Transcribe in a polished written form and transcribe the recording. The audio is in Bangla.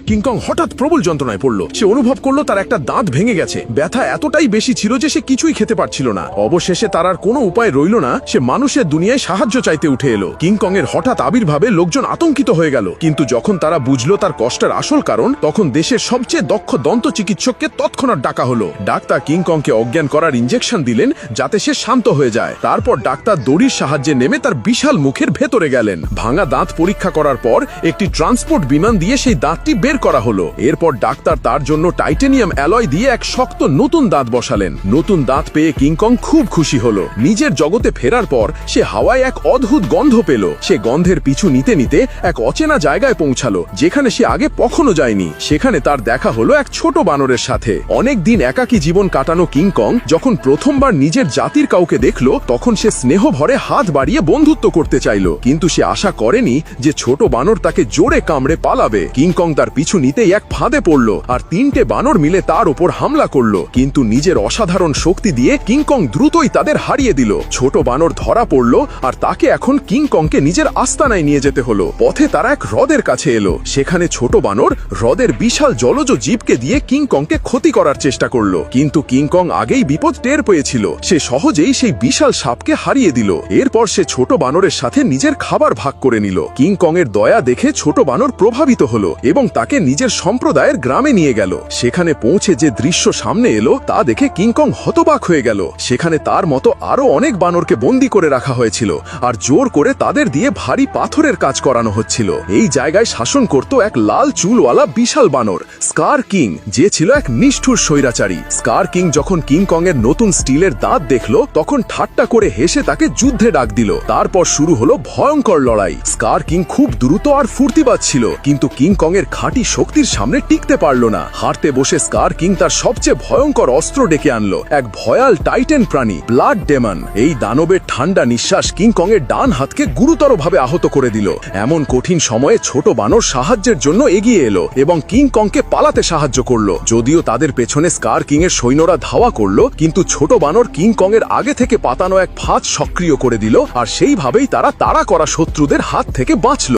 কিংকং হঠাৎ প্রবল যন্ত্রণায় পড়ল। সে অনুভব করলো তার একটা দাঁত ভেঙে গেছে। ব্যথা এতটাই বেশি ছিল যে সে কিছুই খেতে পারছিল না। অবশেষে তার আর কোনো উপায় রইল না, সে মানুষের দুনিয়ায় সাহায্য চাইতে উঠে এলো। কিংকং এর হঠাৎ আবির্ভাবে লোকজন আতঙ্কিত হয়ে গেল, কিন্তু যখন তারা বুঝলো তার কষ্টের আসল কারণ, তখন দেশের সবচেয়ে দক্ষ দন্ত চিকিৎসককে তৎক্ষণাৎ ডাকা হলো। ডাক্তার কিংকংকে অজ্ঞান করার ইনজেকশন দিলেন যাতে সে শান্ত হয়ে যায়। তারপর ডাক্তার দড়ির সাহায্যে নেমে তার বিশাল মুখের ভেতরে গেলেন। ভাঙা দাঁত পরীক্ষা করার পর একটি ট্রান্সপোর্ট বিমান দিয়ে সেই দাঁতটি বের করা হলো। এরপর ডাক্তার তার জন্য টাইটেনিয়াম অ্যালয় দিয়ে এক শক্ত নতুন দাঁত বসালেন। নতুন দাঁত পেয়ে কিংকং খুব খুশি হলো। নিজের জগতে ফেরার পর সে হাওয়ায় এক অদ্ভুত গন্ধ পেল। সে গন্ধের পিছু নিতে নিতে এক অচেনা জায়গায় পৌঁছালো, যেখানে সে আগে কখনো যায়নি। সেখানে তার দেখা হলো এক ছোট বানরের সাথে। অনেক দিন একাকী জীবন কাটানো কিংকং যখন প্রথমবার নিজের জাতির কাউকে দেখলো, তখন সে স্নেহ ভরে হাত বাড়িয়ে বন্ধুত্ব করতে চাইল। কিন্তু সে আশা করেনি যে ছোট বানর তাকে জোরে কামড়ে পালাবে। কিংকং তার পিছু নিতেই এক ফাঁদে পড়ল, আর 3টে বানর মিলে তার উপর হামলা করলো। কিন্তু নিজের অসাধারণ শক্তি দিয়ে কিংকং দ্রুতই তাদের হারিয়ে দিল। ছোট বানর ধরা পড়ল, আর তাকে এখন কিংকংকে নিজের আস্তানায় নিয়ে যেতে হলো। পথে তারা এক হ্রদের কাছে এলো। সেখানে ছোট বানর হ্রদের বিশাল জলজ জীবকে দিয়ে কিংকংকে ক্ষতি করার চেষ্টা করলো, কিন্তু কিংকং আগেই বিপদ টের পেয়েছিল। সে সহজেই সেই বিশাল সাপকে হারিয়ে দিল। এরপর সে ছোট বানরের সাথে নিজের খাবার ভাগ করে নিল। কিংকং এর দয়া দেখে ছোট বানর প্রভাবিত হলো এবং তাকে নিজের সম্প্রদায়ের গ্রামে নিয়ে গেল। সেখানে পৌঁছে যে দৃশ্য সামনে এলো তা দেখে কিংকং হতবাক হয়ে গেল। সেখানে তার মতো আরো অনেক বানরকে বন্দী করে রাখা হয়েছিল, আর জোর করে তাদের দিয়ে ভারী পাথরের কাজ করানো হচ্ছিল। এই জায়গায় শাসন করত এক লাল চুলওয়ালা বিশাল বানর, স্কার কিং, যে ছিল এক নিষ্ঠুর স্বৈরাচারী। স্কার কিং যখন কিংকং এর নতুন স্টিলের দাঁত দেখলো, তখন ঠাট্টা করে হেসে তাকে যুদ্ধে ডাক দিল। তারপর শুরু হলো ভয়ঙ্কর লড়াই। স্কার কিং খুব দ্রুত আর ফুর্তিবাজ ছিল, কিন্তু কিংকং এর খাঁটি শক্তির সামনে টিকতে পারল না। হারতে বসে স্কার কিং তার সবচেয়ে ভয়ঙ্কর অস্ত্র ডেকে আনলো, এক ভয়াল টাইটেন প্রাণী, ব্লাড ডেমন। এই দানবের ঠান্ডা নিঃশ্বাস কিংকং এর ডান হাতকে গুরুতরভাবে আহত করে দিল। এমন কঠিন সময়ে ছোট বানর সাহায্যের জন্য এগিয়ে এলো এবং কিংকংকে পালাতে সাহায্য করলো। যদিও তাদের পেছনে স্কার কিং এর সৈন্যরা ধাওয়া করলো, কিন্তু ছোট বানর কিংকং এর আগে থেকে পাতানো এক ফাঁদ সক্রিয় করে দিল, আর সেইভাবেই তারা তাড়া করা শত্রুদের হাত থেকে বাঁচল।